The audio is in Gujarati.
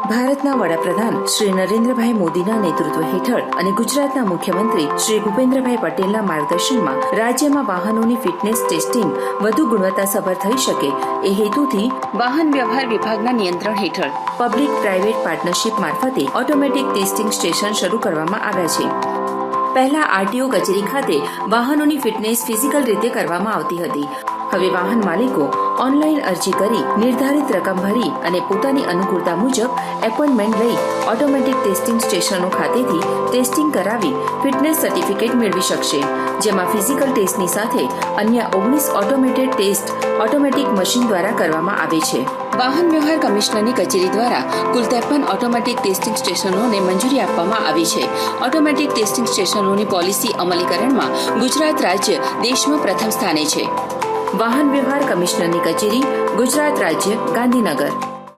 ભારતના વડાપ્રધાન શ્રી નરેન્દ્રભાઈ મોદીના નેતૃત્વ હેઠળ અને ગુજરાતના મુખ્યમંત્રી શ્રી ભૂપેન્દ્રભાઈ પટેલના માર્ગદર્શનમાં રાજ્યમાં વાહનોની ફિટનેસ ટેસ્ટિંગ વધુ ગુણવત્તાસભર થઈ શકે એ હેતુથી વાહન વ્યવહાર વિભાગના નિયંત્રણ હેઠળ પબ્લિક પ્રાઇવેટ પાર્ટનરશિપ મારફતે ઓટોમેટિક ટેસ્ટિંગ સ્ટેશન શરૂ કરવામાં આવ્યા છે. પહેલા આરટીઓ કચેરી ખાતે વાહનોની ફિટનેસ ફિઝિકલ રીતે કરવામાં આવતી હતી. હવે વાહન માલિકો ઓનલાઈન અરજી કરી નિર્ધારિત રકમ ભરી અને પોતાની અનુકૂળતા મુજબ એપોઇન્ટમેન્ટ લઈ ઓટોમેટિક ટેસ્ટિંગ સ્ટેશનો ખાતેથી ટેસ્ટિંગ કરાવી ફિટનેસ સર્ટિફિકેટ મેળવી શકશે, જેમાં ફિઝિકલ ટેસ્ટની સાથે અન્ય 19 ઓટોમેટેડ ટેસ્ટ ઓટોમેટિક મશીન દ્વારા કરવામાં આવે છે. વાહન વ્યવહાર કમિશનરની કચેરી દ્વારા કુલ 53 ઓટોમેટિક ટેસ્ટિંગ સ્ટેશનોને મંજૂરી આપવામાં આવી છે. ઓટોમેટિક ટેસ્ટિંગ સ્ટેશનોની પોલિસી અમલીકરણમાં ગુજરાત રાજ્ય દેશમાં પ્રથમ સ્થાને છે. વાહન વ્યવહાર કમિશનરની કચેરી, ગુજરાત રાજ્ય, ગાંધીનગર.